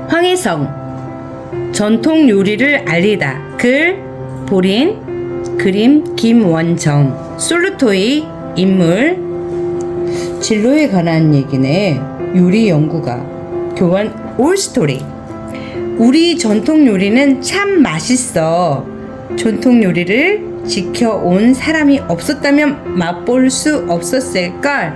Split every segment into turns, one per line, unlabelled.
황혜성 전통 요리를 알리다. 글 보린, 그림 김원정, 솔루토이 인물. 진로에 관한 얘기네. 요리 연구가 교환 올스토리. 우리 전통 요리는 참 맛있어. 전통 요리를 지켜온 사람이 없었다면 맛볼 수 없었을걸.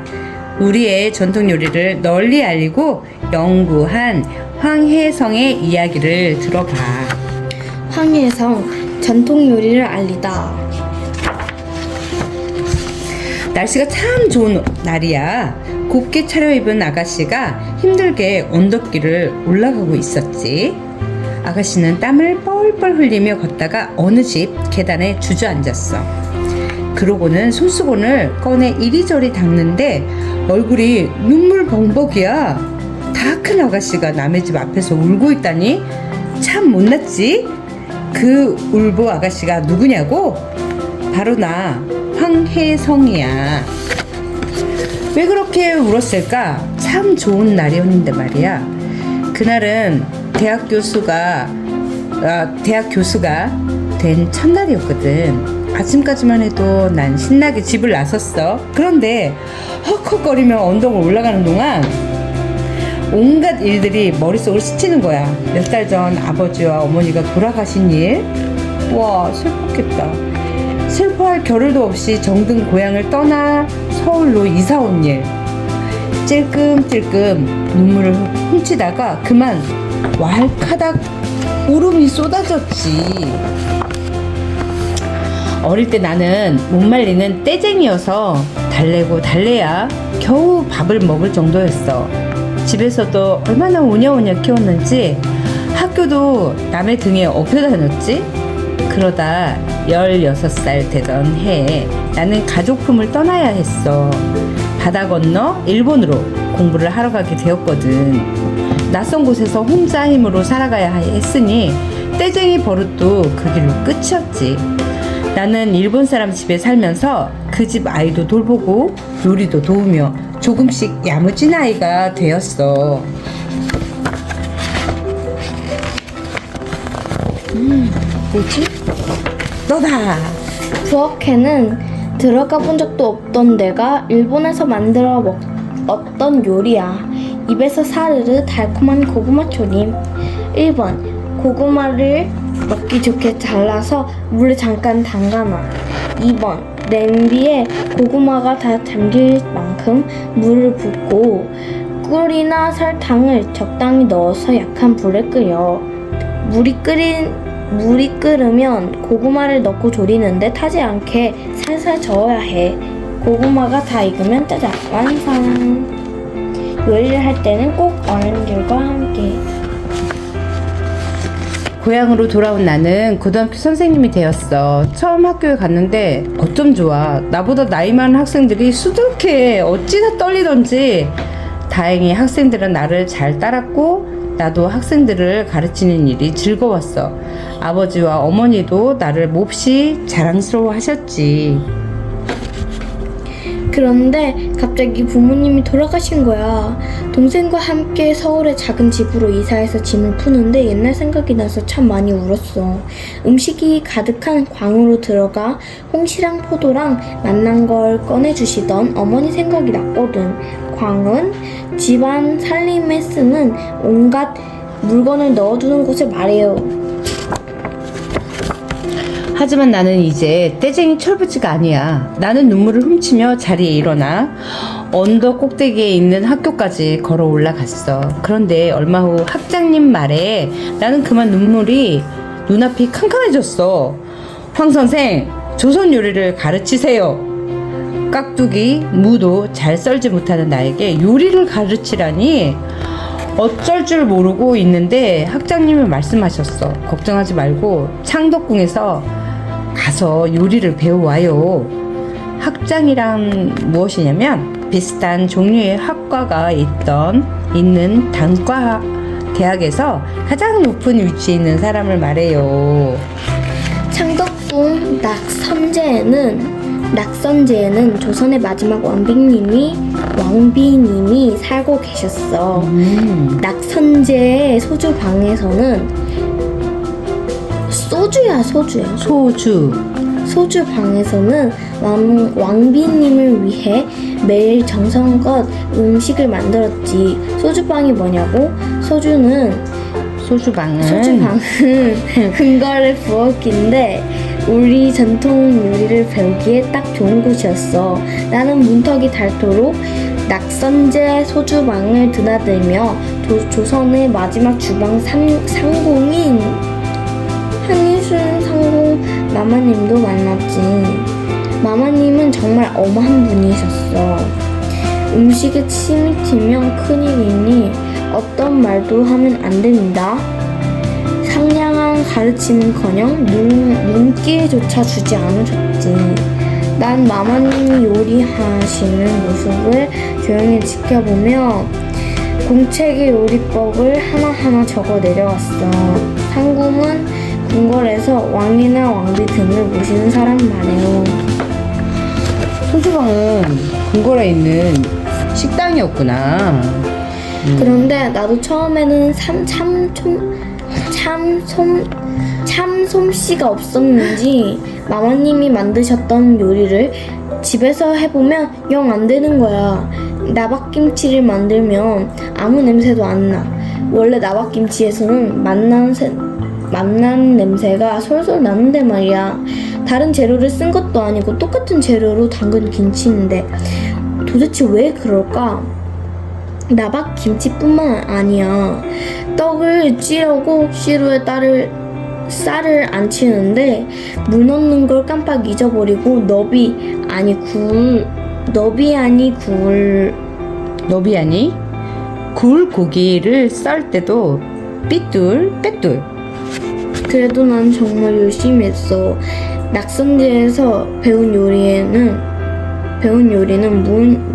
우리의 전통 요리를 널리 알리고 연구한 황혜성의 이야기를 들어봐.
황혜성 전통 요리를 알리다.
날씨가 참 좋은 날이야. 곱게 차려입은 아가씨가 힘들게 언덕길을 올라가고 있었지. 아가씨는 땀을 뻘뻘 흘리며 걷다가 어느 집 계단에 주저앉았어. 그러고는 손수건을 꺼내 이리저리 닦는데 얼굴이 눈물 범벅이야. 다 큰 아가씨가 남의 집 앞에서 울고 있다니 참 못났지. 그 울보 아가씨가 누구냐고? 바로 나 황혜성이야. 왜 그렇게 울었을까? 참 좋은 날이었는데 말이야. 그날은 대학 교수가 된 첫날이었거든. 아침까지만 해도 난 신나게 집을 나섰어. 그런데 헉헉거리며 언덕을 올라가는 동안 온갖 일들이 머릿속을 스치는 거야. 몇 달 전 아버지와 어머니가 돌아가신 일. 와, 슬펐겠다. 슬퍼할 겨를도 없이 정든 고향을 떠나 서울로 이사 온 일. 찔끔찔끔 눈물을 훔치다가 그만 왈카닥 울음이 쏟아졌지. 어릴 때 나는 못 말리는 떼쟁이여서 달래고 달래야 겨우 밥을 먹을 정도였어. 집에서도 얼마나 오냐오냐 키웠는지 학교도 남의 등에 업혀 다녔지. 그러다 16살 되던 해에 나는 가족품을 떠나야 했어. 바다 건너 일본으로 공부를 하러 가게 되었거든. 낯선 곳에서 혼자 힘으로 살아가야 했으니 떼쟁이 버릇도 그 길로 끝이었지. 나는 일본 사람 집에 살면서 그 집 아이도 돌보고 요리도 도우며 조금씩 야무진 아이가 되었어. 뭐지? 너다.
부엌에는 들어가 본 적도 없던 내가 일본에서 만들어 먹었던 요리야. 입에서 사르르 달콤한 고구마 조림. 1번 고구마를 먹기 좋게 잘라서 물에 잠깐 담가놔. 2번 냄비에 고구마가 다 잠길 만큼 물을 붓고 꿀이나 설탕을 적당히 넣어서 약한 불에 끓여. 물이 끓으면 고구마를 넣고 졸이는데 타지 않게 살살 저어야 해. 고구마가 다 익으면 짜잔, 완성. 요리를 할 때는 꼭 어른들과 함께.
고향으로 돌아온 나는 고등학교 선생님이 되었어. 처음 학교에 갔는데 어쩜 좋아. 나보다 나이 많은 학생들이 수두룩해. 어찌나 떨리던지. 다행히 학생들은 나를 잘 따랐고 나도 학생들을 가르치는 일이 즐거웠어. 아버지와 어머니도 나를 몹시 자랑스러워 하셨지.
그런데 갑자기 부모님이 돌아가신 거야. 동생과 함께 서울의 작은 집으로 이사해서 짐을 푸는데 옛날 생각이 나서 참 많이 울었어. 음식이 가득한 광으로 들어가 홍시랑 포도랑 맛난 걸 꺼내주시던 어머니 생각이 났거든. 광은 집안 살림에 쓰는 온갖 물건을 넣어두는 곳을 말해요.
하지만 나는 이제 떼쟁이 철부지가 아니야. 나는 눈물을 훔치며 자리에 일어나 언덕 꼭대기에 있는 학교까지 걸어 올라갔어. 그런데 얼마 후 학장님 말에 나는 그만 눈물이 눈앞이 캄캄해졌어. 황 선생, 조선 요리를 가르치세요. 깍두기, 무도 잘 썰지 못하는 나에게 요리를 가르치라니 어쩔 줄 모르고 있는데 학장님이 말씀하셨어. 걱정하지 말고 창덕궁에서 가서 요리를 배워와요. 학장이란 무엇이냐면 비슷한 종류의 학과가 있는 단과 대학에서 가장 높은 위치에 있는 사람을 말해요.
창덕궁 낙 3제에는 낙선제에는 조선의 마지막 왕비님이 살고 계셨어. 낙선제의 소주방에서는 소주야. 소주 방에서는 왕비님을 위해 매일 정성껏 음식을 만들었지. 소주방이 뭐냐고? 소주방은 근거를 부엌인데 우리 전통 요리를 배우기에 딱 좋은 곳이었어. 나는 문턱이 닳도록 낙선제 소주방을 드나들며 조선의 마지막 주방 상공인 한일순 상공 마마님도 만났지. 마마님은 정말 엄한 분이셨어. 음식에 침이 튀면 큰일이니 어떤 말도 하면 안 됩니다. 상냥한 가르침은커녕 눈길조차 주지 않으셨지. 난 마마님이 요리하시는 모습을 조용히 지켜보며 공책의 요리법을 하나하나 적어 내려왔어. 상궁은 궁궐에서 왕이나 왕비 등을 모시는 사람 말이에요.
소주방은 궁궐에 있는 식당이었구나.
그런데 나도 처음에는 참 솜씨가 없었는지 마마님이 만드셨던 요리를 집에서 해보면 영 안 되는 거야. 나박김치를 만들면 아무 냄새도 안 나. 원래 나박김치에서는 맛난 냄새가 솔솔 나는데 말이야. 다른 재료를 쓴 것도 아니고 똑같은 재료로 담근 김치인데 도대체 왜 그럴까? 나박김치뿐만 아니야. 떡을 찌려고 시루에 쌀을 안 치는데 물 넣는 걸 깜빡 잊어버리고 너비 아니
굴 고기를 썰 때도 빼뚤.
그래도 난 정말 열심히 했어. 낙선제에서 배운 요리는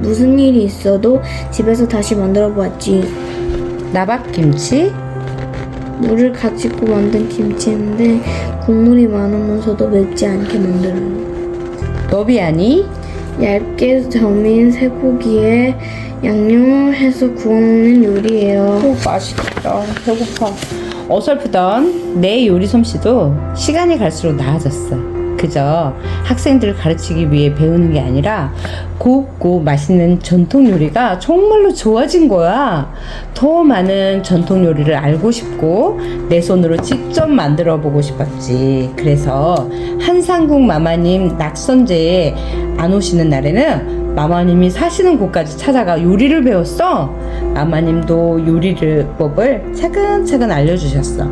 무슨 일이 있어도 집에서 다시 만들어 보았지.
나박김치?
물을 가지고 만든 김치인데 국물이 많으면서도 맵지 않게 만들어요.
너비 아니?
얇게 저민 쇠고기에 양념을 해서 구워먹는 요리예요.
맛있겠다. 배고파. 어설프던 내 요리 솜씨도 시간이 갈수록 나아졌어. 그저 학생들을 가르치기 위해 배우는 게 아니라 곱고 맛있는 전통 요리가 정말로 좋아진 거야. 더 많은 전통 요리를 알고 싶고 내 손으로 직접 만들어 보고 싶었지. 그래서 한상궁 마마님 낙선제에 안 오시는 날에는 마마님이 사시는 곳까지 찾아가 요리를 배웠어. 마마님도 요리법을 차근차근 알려주셨어.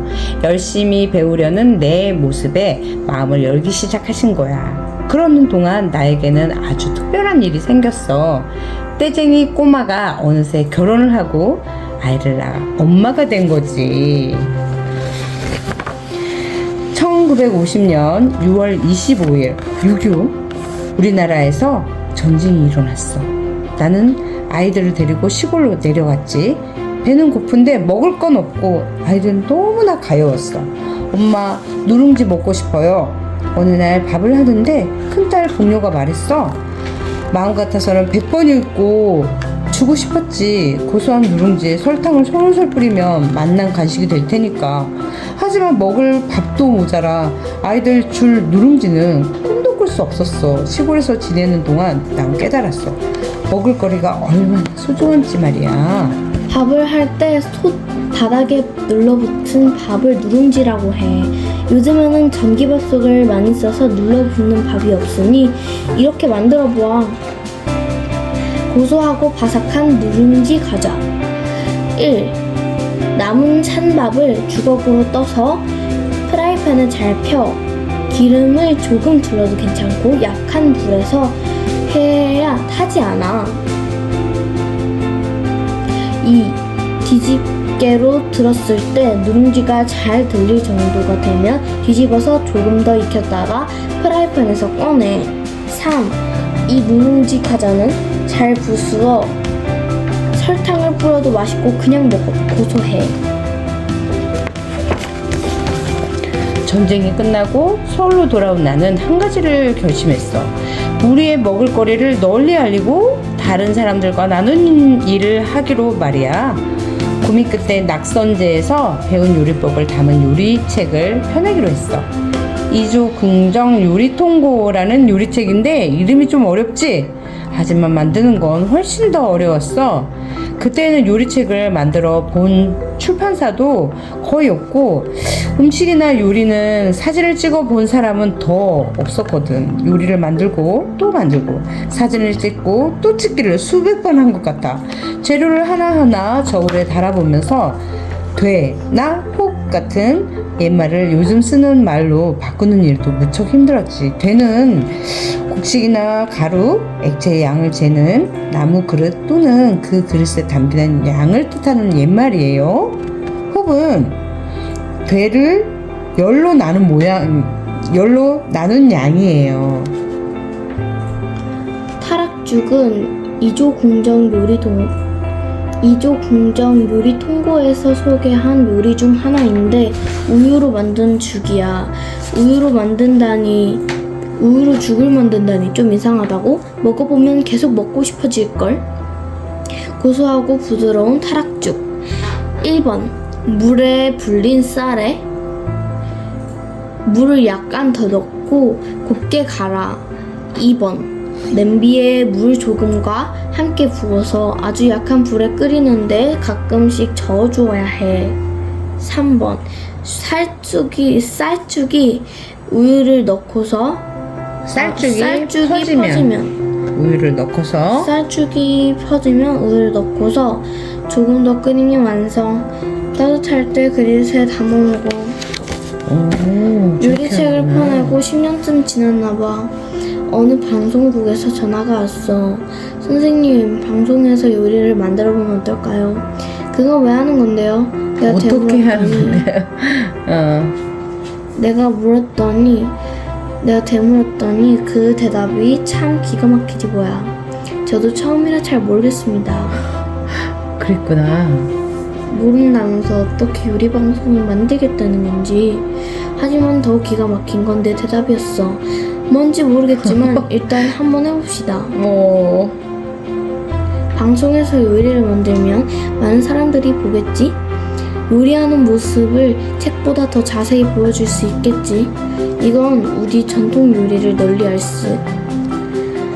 열심히 배우려는 내 모습에 마음을 열기 시작하신 거야. 그러는 동안 나에게는 아주 특별한 일이 생겼어. 떼쟁이 꼬마가 어느새 결혼을 하고 아이를 낳아 엄마가 된 거지. 1950년 6월 25일 6.25 우리나라에서 전쟁이 일어났어. 나는 아이들을 데리고 시골로 내려왔지. 배는 고픈데 먹을 건 없고 아이들은 너무나 가여웠어. 엄마, 누룽지 먹고 싶어요. 어느 날 밥을 하는데 큰딸 복녀가 말했어. 마음 같아서는 100번 읽고 주고 싶었지. 고소한 누룽지에 설탕을 솔솔 뿌리면 맛난 간식이 될 테니까. 하지만 먹을 밥도 모자라 아이들 줄 누룽지는 꿈도 꿀 수 없었어. 시골에서 지내는 동안 난 깨달았어. 먹을거리가 얼마나 소중한지 말이야.
밥을 할 때 바닥에 눌러붙은 밥을 누룽지라고 해. 요즘에는 전기밥솥을 많이 써서 눌러붙는 밥이 없으니 이렇게 만들어 보아. 고소하고 바삭한 누룽지 과자. 1. 남은 찬밥을 주걱으로 떠서 프라이팬에 잘 펴. 기름을 조금 둘러도 괜찮고 약한 불에서 해야 타지 않아. 2. 뒤집개로 들었을 때 누룽지가 잘 들릴 정도가 되면 뒤집어서 조금 더 익혔다가 프라이팬에서 꺼내. 3. 이 누룽지 과자는 잘 부수어 설탕을 뿌려도 맛있고 그냥 먹어도 고소해.
전쟁이 끝나고 서울로 돌아온 나는 한 가지를 결심했어. 우리의 먹을거리를 널리 알리고 다른 사람들과 나누는 일을 하기로 말이야. 고민 끝에 낙선제에서 배운 요리법을 담은 요리책을 펴내기로 했어. 이조 궁정 요리통고라는 요리책인데 이름이 좀 어렵지? 하지만 만드는 건 훨씬 더 어려웠어. 그때는 요리책을 만들어 본 출판사도 거의 없고 음식이나 요리는 사진을 찍어 본 사람은 더 없었거든. 요리를 만들고 또 만들고 사진을 찍고 또 찍기를 수백 번 한 것 같아. 재료를 하나하나 저울에 달아보면서 되나 혹 같은 옛말을 요즘 쓰는 말로 바꾸는 일도 무척 힘들었지. 되는 곡식이나 가루, 액체의 양을 재는 나무 그릇 또는 그 그릇에 담기는 양을 뜻하는 옛말이에요. 혹은 되를 열로 열로 나눈 양이에요.
타락죽은 이조 궁정 요리통고에서 소개한 요리 중 하나인데 우유로 만든 죽이야. 우유로 죽을 만든다니 좀 이상하다고? 먹어보면 계속 먹고 싶어질걸? 고소하고 부드러운 타락죽. 1번 물에 불린 쌀에 물을 약간 더 넣고 곱게 갈아. 2번 냄비에 물 조금과 함께 부어서 아주 약한 불에 끓이는데 가끔씩 저어주어야 해. 3번 쌀죽이 우유를 넣고서 쌀죽이 퍼지면
우유를 넣고서
조금 더 끓이면 완성. 따뜻할 때 그릇에 담아 먹어. 요리책을 펴내고 10년쯤 지났나봐. 어느 방송국에서 전화가 왔어. 선생님, 방송에서 요리를 만들어보면 어떨까요? 그거 왜 하는 건데요?
어떻게 하는 건데요?
내가 되물었더니 그 대답이 참 기가 막히지 뭐야. 저도 처음이라 잘 모르겠습니다.
그랬구나.
모른다면서 어떻게 요리 방송을 만들겠다는 건지. 하지만 더 기가 막힌 건 내 대답이었어. 뭔지 모르겠지만 일단 한번 해봅시다. 방송에서 요리를 만들면 많은 사람들이 보겠지? 요리하는 모습을 책보다 더 자세히 보여줄 수 있겠지? 이건 우리 전통 요리를 널리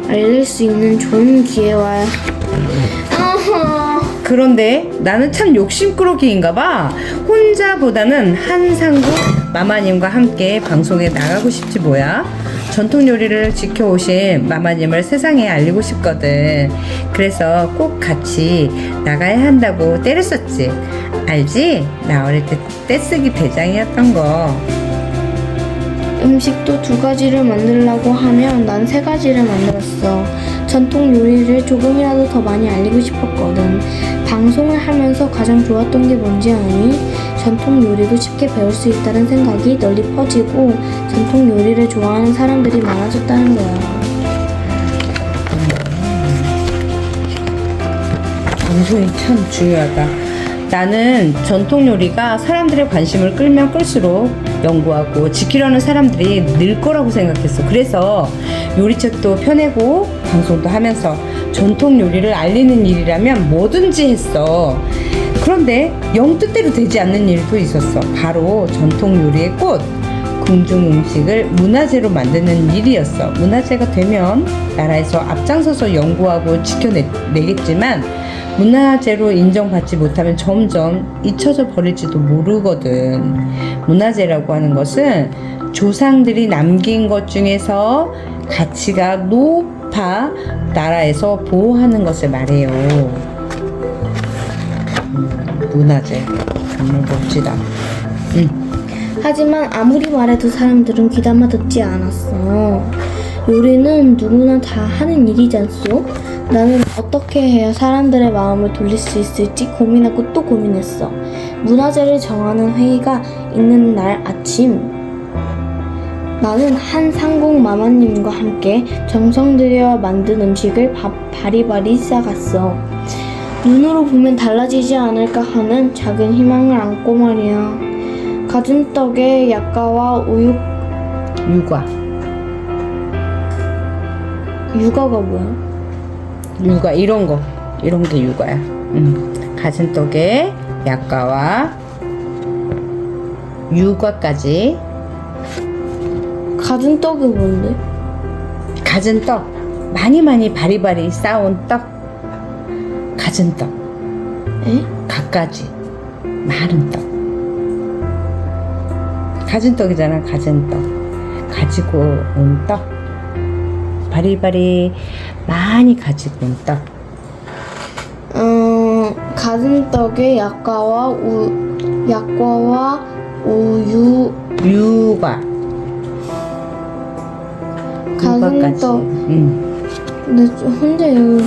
알릴 수 있는 좋은 기회야.
그런데 나는 참 욕심꾸러기인가 봐. 혼자보다는 한상국 마마님과 함께 방송에 나가고 싶지 뭐야. 전통 요리를 지켜오신 마마님을 세상에 알리고 싶거든. 그래서 꼭 같이 나가야 한다고 때를 썼지. 알지? 나 어릴 때 떼쓰기 대장이었던 거.
음식도 2가지를 만들려고 하면 난 3가지를 만들었어. 전통 요리를 조금이라도 더 많이 알리고 싶었거든. 방송을 하면서 가장 좋았던 게 뭔지 아니? 전통 요리도 쉽게 배울 수 있다는 생각이 널리 퍼지고 전통 요리를 좋아하는 사람들이 많아졌다는 거야.
방송이 참 중요하다. 나는 전통 요리가 사람들의 관심을 끌면 끌수록 연구하고 지키려는 사람들이 늘 거라고 생각했어. 그래서 요리책도 펴내고 방송도 하면서 전통 요리를 알리는 일이라면 뭐든지 했어. 그런데 영 뜻대로 되지 않는 일도 있었어. 바로 전통 요리의 꽃, 궁중 음식을 문화재로 만드는 일이었어. 문화재가 되면 나라에서 앞장서서 연구하고 지켜내겠지만 문화재로 인정받지 못하면 점점 잊혀져 버릴지도 모르거든. 문화재라고 하는 것은 조상들이 남긴 것 중에서 가치가 높아 나라에서 보호하는 것을 말해요. 문화재 정말 멋지다.
하지만 아무리 말해도 사람들은 귀담아 듣지 않았어. 요리는 누구나 다 하는 일이지 않소? 나는 어떻게 해야 사람들의 마음을 돌릴 수 있을지 고민하고 또 고민했어. 문화재를 정하는 회의가 있는 날 아침, 나는 한 상국 마마님과 함께 정성 들여 만든 음식을 바리바리 싸갔어. 눈으로 보면 달라지지 않을까 하는 작은 희망을 안고 말이야. 가진 떡에 약과와 유과 육아가 뭐야?
육아 이런 게 육아야. 가진 떡에 약과와 육아까지.
가진 떡이 뭔데?
가진 떡, 많이 바리바리 쌓은 떡. 가진 떡,
에?
갖가지 많은 떡. 가진 떡이잖아. 가진 떡, 가지고 온 떡, 바리바리 많이 가지고 온 떡.
가진 떡에 약과와 우유.
육아.
가진
육아까지.
떡. 근데 혼자 이렇게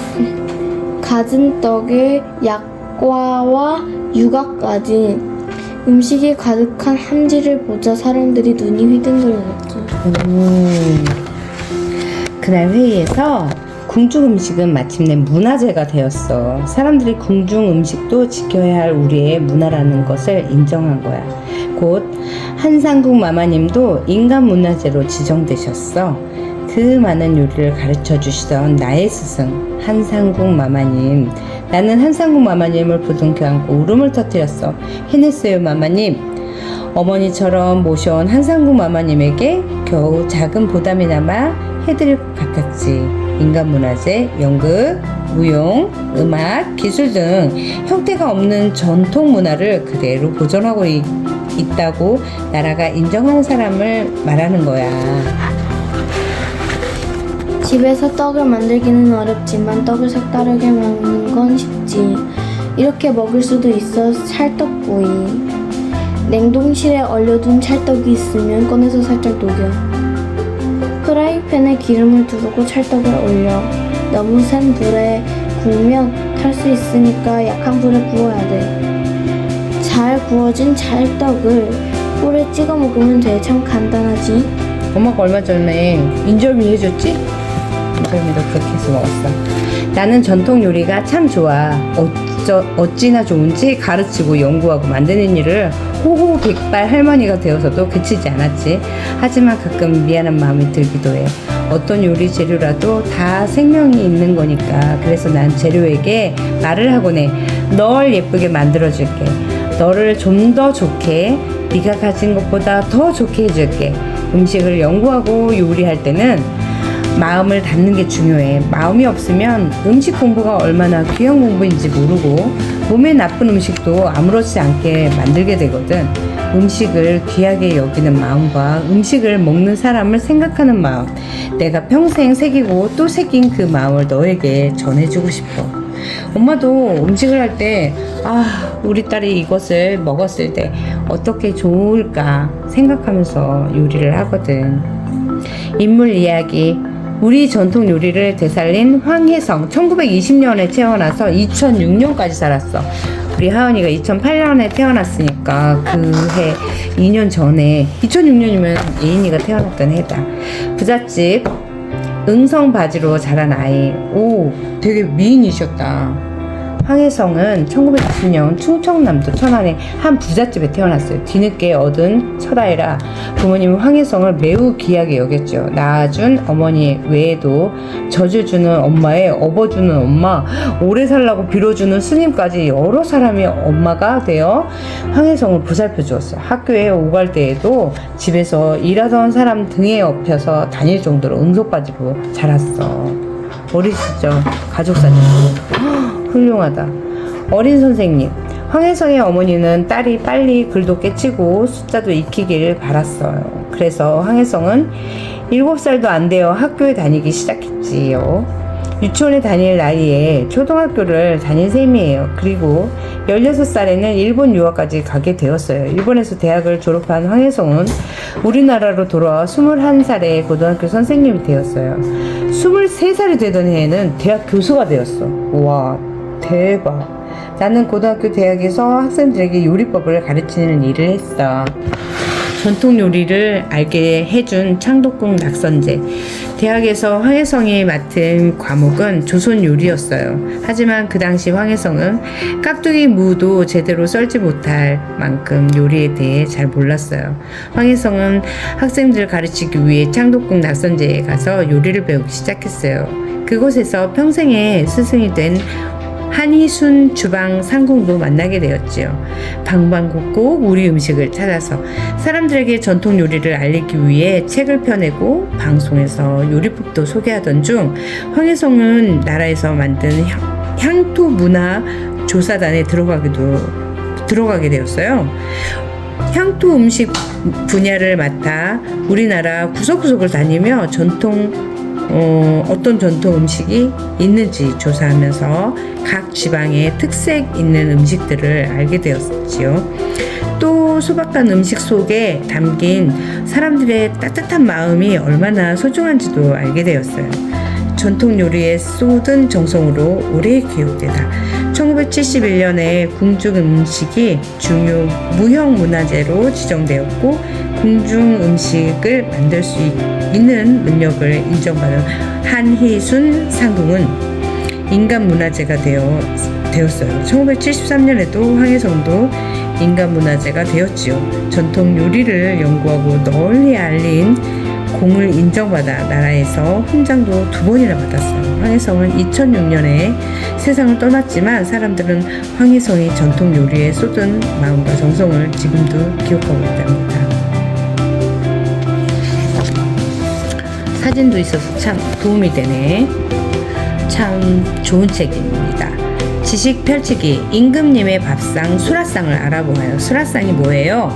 가진 떡에 약과와 육아까지 음식이 가득한 함지를 보자 사람들이 눈이 휘둥그레졌지.
그날 회의에서 궁중 음식은 마침내 문화재가 되었어. 사람들이 궁중 음식도 지켜야 할 우리의 문화라는 것을 인정한 거야. 곧 한상국 마마님도 인간 문화재로 지정되셨어. 그 많은 요리를 가르쳐 주시던 나의 스승 한상국 마마님. 나는 한상국 마마님을 부둥켜 안고 울음을 터뜨렸어. 해냈어요, 마마님. 어머니처럼 모셔온 한상국 마마님에게 겨우 작은 보답이나마 해드릴 것 같았지. 인간문화재, 연극, 무용, 음악, 기술 등 형태가 없는 전통 문화를 그대로 보존하고 있다고 나라가 인정하는 사람을 말하는 거야.
집에서 떡을 만들기는 어렵지만 떡을 색다르게 먹는 건 쉽지. 이렇게 먹을 수도 있어. 찰떡구이. 냉동실에 얼려둔 찰떡이 있으면 꺼내서 살짝 녹여. 프라이팬에 기름을 두르고 찰떡을 올려. 너무 센 불에 구우면 탈 수 있으니까 약한 불에 구워야 돼. 잘 구워진 찰떡을 꿀에 찍어 먹으면 돼. 참 간단하지?
엄마가 얼마 전에 인절미 해줬지? 인절미도 그렇게 해서 먹었어. 나는 전통 요리가 참 좋아. 어찌나 좋은지 가르치고 연구하고 만드는 일을 호호백발 할머니가 되어서도 그치지 않았지. 하지만 가끔 미안한 마음이 들기도 해. 어떤 요리 재료라도 다 생명이 있는 거니까. 그래서 난 재료에게 말을 하곤 해. 널 예쁘게 만들어줄게. 너를 좀 더 좋게, 네가 가진 것보다 더 좋게 해줄게. 음식을 연구하고 요리할 때는 마음을 담는 게 중요해. 마음이 없으면 음식 공부가 얼마나 귀한 공부인지 모르고 몸에 나쁜 음식도 아무렇지 않게 만들게 되거든. 음식을 귀하게 여기는 마음과 음식을 먹는 사람을 생각하는 마음, 내가 평생 새기고 또 새긴 그 마음을 너에게 전해주고 싶어. 엄마도 음식을 할 때 우리 딸이 이것을 먹었을 때 어떻게 좋을까 생각하면서 요리를 하거든. 인물 이야기. 우리 전통 요리를 되살린 황혜성. 1920년에 태어나서 2006년까지 살았어. 우리 하은이가 2008년에 태어났으니까 그 해 2년 전에 2006년이면 예인이가 태어났던 해다. 부잣집 응성바지로 자란 아이. 오, 되게 미인이셨다. 황혜성은 1990년 충청남도 천안의 한 부잣집에 태어났어요. 뒤늦게 얻은 첫아이라 부모님은 황혜성을 매우 귀하게 여겼죠. 낳아준 어머니 외에도 젖어주는 엄마에 업어주는 엄마, 오래 살라고 빌어주는 스님까지 여러 사람이 엄마가 되어 황혜성을 보살펴 주었어요. 학교에 오갈 때에도 집에서 일하던 사람 등에 업혀서 다닐 정도로 응석바지로 자랐어. 어린 시절 가족 사진도 훌륭하다. 어린 선생님. 황혜성의 어머니는 딸이 빨리 글도 깨치고 숫자도 익히길 바랐어요. 그래서 황혜성은 7살도 안 되어 학교에 다니기 시작했지요. 유치원에 다닐 나이에 초등학교를 다닌 셈이에요. 그리고 16살에는 일본 유학까지 가게 되었어요. 일본에서 대학을 졸업한 황혜성은 우리나라로 돌아와 21살에 고등학교 선생님이 되었어요. 23살이 되던 해에는 대학 교수가 되었어. 와, 대박. 나는 고등학교 대학에서 학생들에게 요리법을 가르치는 일을 했어. 전통 요리를 알게 해준 창덕궁 낙선제. 대학에서 황혜성이 맡은 과목은 조선 요리였어요. 하지만 그 당시 황혜성은 깍두기 무도 제대로 썰지 못할 만큼 요리에 대해 잘 몰랐어요. 황혜성은 학생들 가르치기 위해 창덕궁 낙선제에 가서 요리를 배우기 시작했어요. 그곳에서 평생의 스승이 된 한희순 주방 상공도 만나게 되었지요. 방방곡곡 우리 음식을 찾아서 사람들에게 전통 요리를 알리기 위해 책을 펴내고 방송에서 요리법도 소개하던 중 황혜성은 나라에서 만든 향토 문화 조사단에 들어가게 되었어요. 향토 음식 분야를 맡아 우리나라 구석구석을 다니며 어떤 전통 음식이 있는지 조사하면서 각 지방의 특색 있는 음식들을 알게 되었지요. 또 소박한 음식 속에 담긴 사람들의 따뜻한 마음이 얼마나 소중한지도 알게 되었어요. 전통 요리에 쏟은 정성으로 오래 기억되다. 1971년에 궁중 음식이 중요 무형문화재로 지정되었고 궁중 음식을 만들 수 있는 능력을 인정받은 한희순 상궁은 인간문화재가 되었어요. 1973년에도 황혜성도 인간문화재가 되었지요. 전통 요리를 연구하고 널리 알린 공을 인정받아 나라에서 훈장도 2번이나 받았어요. 황혜성은 2006년에 세상을 떠났지만 사람들은 황혜성이 전통 요리에 쏟은 마음과 정성을 지금도 기억하고 있답니다. 사진도 있어서 참 도움이 되네. 참 좋은 책입니다. 지식 펼치기 임금님의 밥상 수라상을 알아보아요. 수라상이 뭐예요?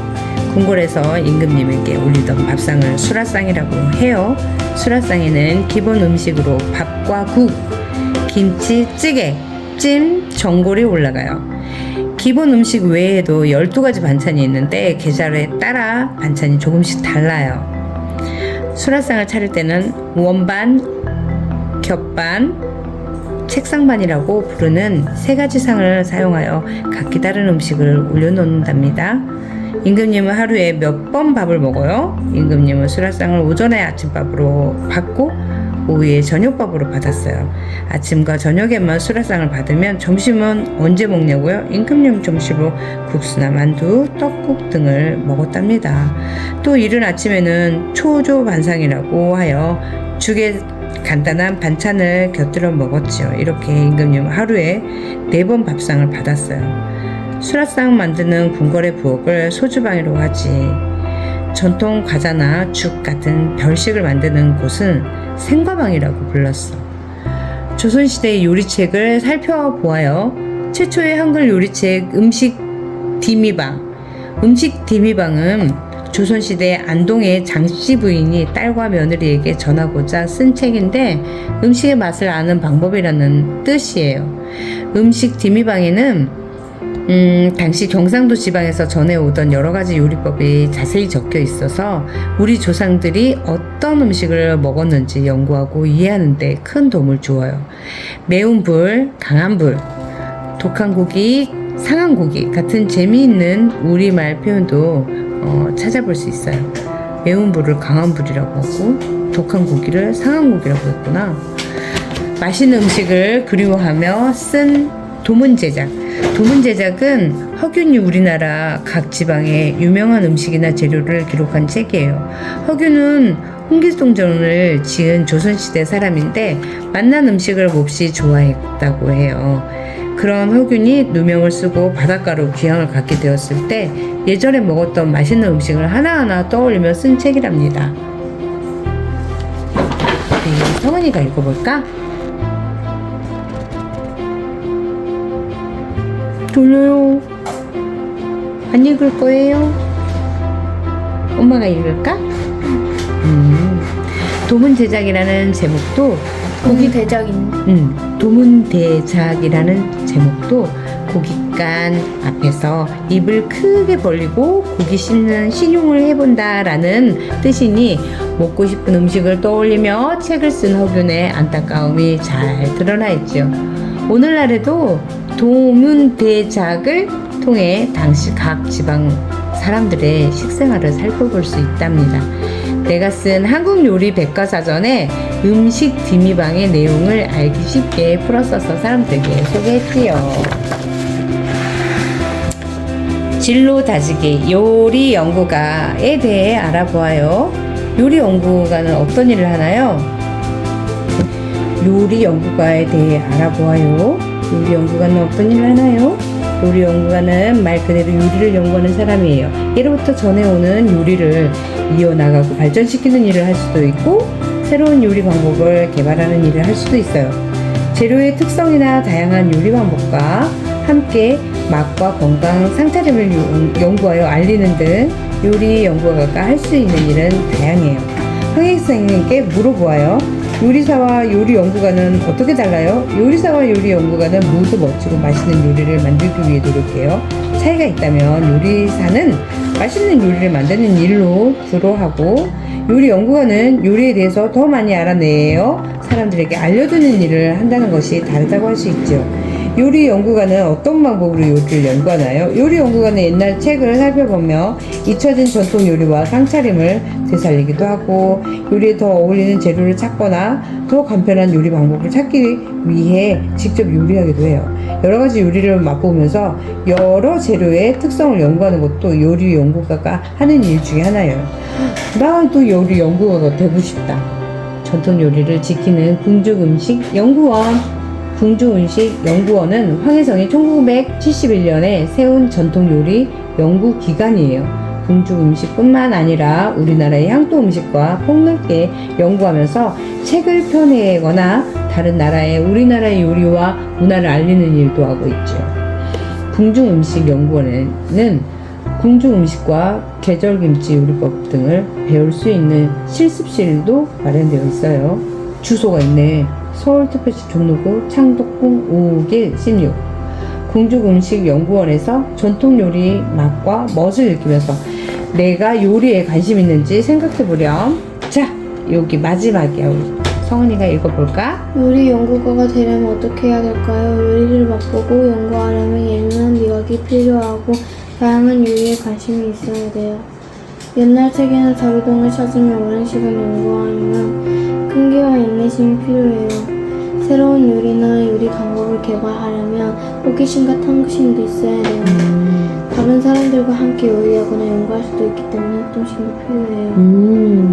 궁궐에서 임금님에게 올리던 밥상을 수라상이라고 해요. 수라상에는 기본 음식으로 밥과 국, 김치, 찌개, 찜, 전골이 올라가요. 기본 음식 외에도 12가지 반찬이 있는데 계절에 따라 반찬이 조금씩 달라요. 수라상을 차릴 때는 원반, 겹반, 책상반이라고 부르는 3가지 상을 사용하여 각기 다른 음식을 올려놓는답니다. 임금님은 하루에 몇 번 밥을 먹어요? 임금님은 수라상을 오전에 아침밥으로 받고 오후에 저녁밥으로 받았어요. 아침과 저녁에만 수라상을 받으면 점심은 언제 먹냐고요? 임금님은 점심으로 국수나 만두, 떡국 등을 먹었답니다. 또 이른 아침에는 초조 반상이라고 하여 죽에 간단한 반찬을 곁들여 먹었지요. 이렇게 임금님은 하루에 4번 밥상을 받았어요. 수라상 만드는 궁궐의 부엌을 소주방이라고 하지. 전통 과자나 죽 같은 별식을 만드는 곳은 생과방이라고 불렀어. 조선시대의 요리책을 살펴보아요. 최초의 한글 요리책 음식 디미방. 음식 디미방은 조선시대 안동의 장씨 부인이 딸과 며느리에게 전하고자 쓴 책인데 음식의 맛을 아는 방법이라는 뜻이에요. 음식 디미방에는 당시 경상도 지방에서 전해오던 여러가지 요리법이 자세히 적혀 있어서 우리 조상들이 어떤 음식을 먹었는지 연구하고 이해하는 데 큰 도움을 주어요. 매운 불, 강한 불, 독한 고기, 상한 고기 같은 재미있는 우리말 표현도 찾아볼 수 있어요. 매운 불을 강한 불이라고 하고 독한 고기를 상한 고기라고 했구나. 맛있는 음식을 그리워하며 쓴 도문제작. 도문제작은 허균이 우리나라 각 지방의 유명한 음식이나 재료를 기록한 책이에요. 허균은 홍길동전을 지은 조선시대 사람인데 맛난 음식을 몹시 좋아했다고 해요. 그런 허균이 누명을 쓰고 바닷가로 귀향을 갖게 되었을 때 예전에 먹었던 맛있는 음식을 하나하나 떠올리며 쓴 책이랍니다. 네, 성은이가 읽어볼까? 졸려요. 안 읽을 거예요? 엄마가 읽을까? 도문제작이라는 제목도 도문대작이라는 제목도 고깃간 앞에서 입을 크게 벌리고 고기 씹는 신용을 해본다라는 뜻이니 먹고 싶은 음식을 떠올리며 책을 쓴 허균의 안타까움이 잘 드러나 있죠. 오늘날에도 도문대작을 통해 당시 각 지방 사람들의 식생활을 살펴볼 수 있답니다. 내가 쓴 한국 요리 백과사전에 음식 디미방의 내용을 알기 쉽게 풀었어서 사람들에게 소개했지요. 진로 다지기 요리 연구가에 대해 알아보아요. 요리 연구가는 어떤 일을 하나요? 요리 연구가에 대해 알아보아요. 요리 연구가는 어떤 일을 하나요? 요리 연구가는 말 그대로 요리를 연구하는 사람이에요. 예로부터 전해오는 요리를 이어나가고 발전시키는 일을 할 수도 있고 새로운 요리 방법을 개발하는 일을 할 수도 있어요. 재료의 특성이나 다양한 요리 방법과 함께 맛과 건강, 상차림을 연구하여 알리는 등 요리 연구가가 할 수 있는 일은 다양해요. 황혜선생님께 물어보아요. 요리사와 요리 연구가는 어떻게 달라요? 요리사와 요리 연구가는 모두 멋지고 맛있는 요리를 만들기 위해 노력해요. 차이가 있다면 요리사는 맛있는 요리를 만드는 일로 주로 하고 요리 연구가는 요리에 대해서 더 많이 알아내요. 사람들에게 알려주는 일을 한다는 것이 다르다고 할 수 있죠. 요리 연구가는 어떤 방법으로 요리를 연구하나요? 요리 연구가는 옛날 책을 살펴보며 잊혀진 전통 요리와 상차림을 되살리기도 하고 요리에 더 어울리는 재료를 찾거나 더 간편한 요리 방법을 찾기 위해 직접 요리하기도 해요. 여러 가지 요리를 맛보면서 여러 재료의 특성을 연구하는 것도 요리 연구가가 하는 일 중에 하나예요. 나도 요리 연구가가 되고 싶다. 전통 요리를 지키는 궁중음식 연구원. 궁중음식연구원은 황혜성이 1971년에 세운 전통요리 연구기관이에요. 궁중음식뿐만 아니라 우리나라의 향토음식과 폭넓게 연구하면서 책을 펴내거나 다른 나라의 우리나라의 요리와 문화를 알리는 일도 하고 있죠. 궁중음식연구원에는 궁중음식과 계절김치 요리법 등을 배울 수 있는 실습실도 마련되어 있어요. 주소가 있네. 서울특별시 종로구 창덕궁 5길 16 궁중음식연구원에서 전통요리 맛과 멋을 느끼면서 내가 요리에 관심 있는지 생각해보렴. 자, 여기 마지막이야. 우리 성은이가 읽어볼까?
요리 연구가가 되려면 어떻게 해야 될까요? 요리를 맛보고 연구하려면 예민한 미각이 필요하고 다양한 요리에 관심이 있어야 돼요. 옛날 책이나 자료등을 찾으며 오랜 시간 연구하려면 끈기와 인내심이 필요해요. 새로운 요리나 요리 방법을 개발하려면 호기심과 탐구심도 있어야 돼요. 다른 사람들과 함께 요리하거나 연구할 수도 있기 때문에 협동심도 필요해요.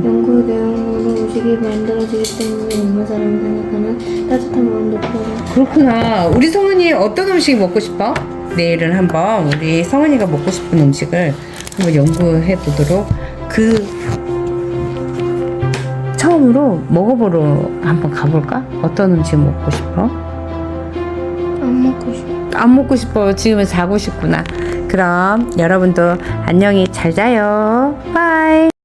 연구 내용으로 음식이 만들어지기 때문에 없는 사람을 생각하는 따뜻한 마음도 필요해요.
그렇구나. 우리 성은이 어떤 음식이 먹고 싶어? 내일은 한번 우리 성은이가 먹고 싶은 음식을 한번 연구해 보도록 처음으로 먹어보러 한번 가볼까? 어떤 음식 먹고 싶어?
안 먹고 싶어.
안 먹고 싶어. 지금은 자고 싶구나. 그럼 여러분도 안녕히 잘 자요. 바이.